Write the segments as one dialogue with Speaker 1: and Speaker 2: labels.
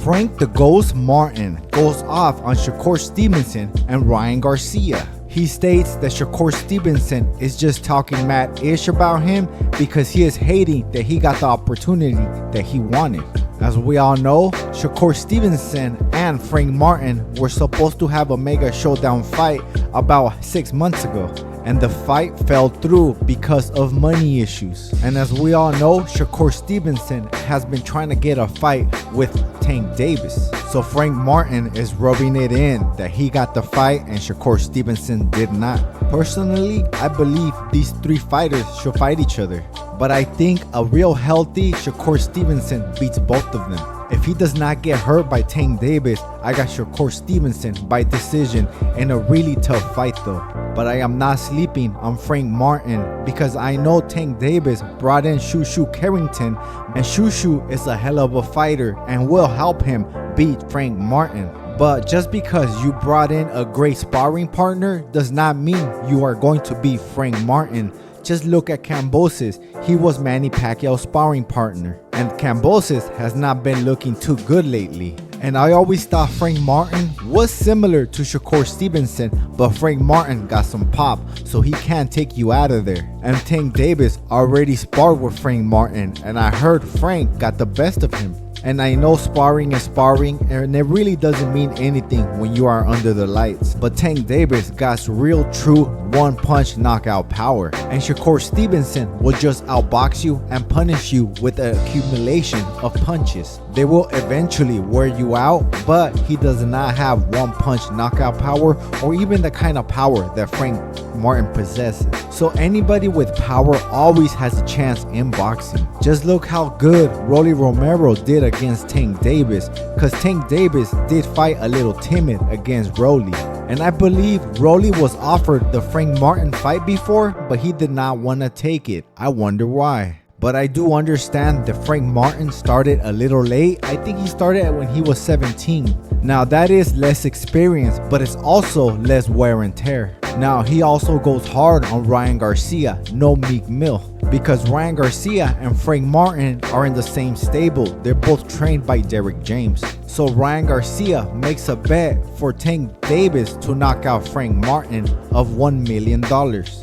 Speaker 1: Frank the Ghost Martin goes off on Shakur Stevenson and Ryan Garcia. He states that Shakur Stevenson is just talking mad ish about him because he is hating that he got the opportunity that he wanted. As we all know, Shakur Stevenson and Frank Martin were supposed to have a mega showdown fight about 6 months ago, and the fight fell through because of money issues. And as we all know, Shakur Stevenson has been trying to get a fight with Tank Davis. So Frank Martin is rubbing it in that he got the fight and Shakur Stevenson did not. Personally, I believe these three fighters should fight each other, but I think a real healthy Shakur Stevenson beats both of them. If he does not get hurt by Tank Davis, I got Shakur Stevenson by decision in a really tough fight though. But I am not sleeping on Frank Martin because I know Tank Davis brought in Shushu Carrington, and Shushu is a hell of a fighter and will help him beat Frank Martin. But just because you brought in a great sparring partner does not mean you are going to beat Frank Martin. Just look at Kambosos. He was Manny Pacquiao's sparring partner, and Kambosos has not been looking too good lately. And I always thought Frank Martin was similar to Shakur Stevenson, but Frank Martin got some pop, so he can't take you out of there. And Tank Davis already sparred with Frank Martin, and I heard Frank got the best of him. And I know sparring is sparring, and it really doesn't mean anything when you are under the lights. But Tank Davis got real true one-punch knockout power, and Shakur Stevenson will just outbox you and punish you with an accumulation of punches. They will eventually wear you out, but he does not have one-punch knockout power or even the kind of power that Frank Martin possesses. So anybody with power always has a chance in boxing. Just look how good Rolly Romero did against Tank Davis, because Tank Davis did fight a little timid against Rolly. And I believe Rolly was offered the Frank Martin fight before, but he did not want to take it. I wonder why. But I do understand that Frank Martin started a little late. I think he started when he was 17. Now that is less experience, but it's also less wear and tear. Now he also goes hard on Ryan Garcia, no Meek Mill, because Ryan Garcia and Frank Martin are in the same stable. They're both trained by Derrick James. So Ryan Garcia makes a bet for Tank Davis to knock out Frank Martin of $1 million.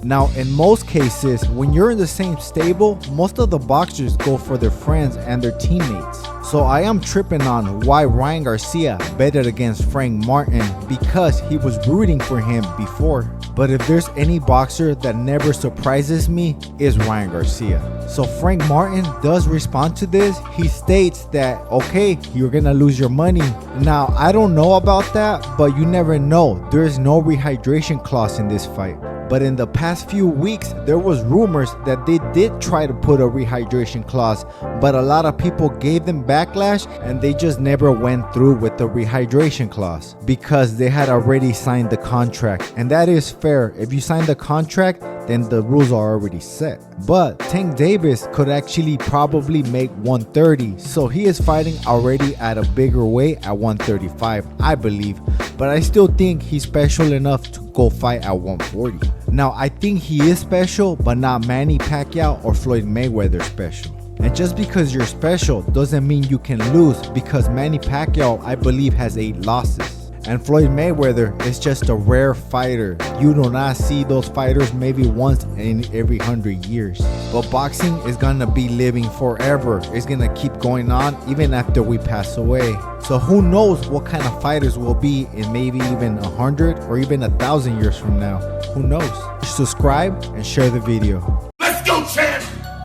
Speaker 1: Now in most cases, when you're in the same stable, most of the boxers go for their friends and their teammates. So I am tripping on why Ryan Garcia betted against Frank Martin, because he was rooting for him before. But if there's any boxer that never surprises me, is Ryan Garcia. So Frank Martin does respond to this. He states that, okay, you're gonna lose your money. Now I don't know about that, but you never know. There is no rehydration clause in this fight. But in the past few weeks, there was rumors that they did try to put a rehydration clause, but a lot of people gave them backlash and they just never went through with the rehydration clause because they had already signed the contract. And that is fair. If you sign the contract, then the rules are already set. But Tank Davis could actually probably make 130, so he is fighting already at a bigger weight at 135, I believe. But I still think he's special enough to go fight at 140. Now I think he is special, but not Manny Pacquiao or Floyd Mayweather special. And just because you're special doesn't mean you can lose, because Manny Pacquiao, I believe, has 8 losses. And Floyd Mayweather is just a rare fighter. You do not see those fighters maybe once in every 100 years. But boxing is gonna be living forever. It's gonna keep going on even after we pass away. So who knows what kind of fighters will be in maybe even 100 or even 1,000 years from now. Who knows? Subscribe and share the video.
Speaker 2: Let's go, champ!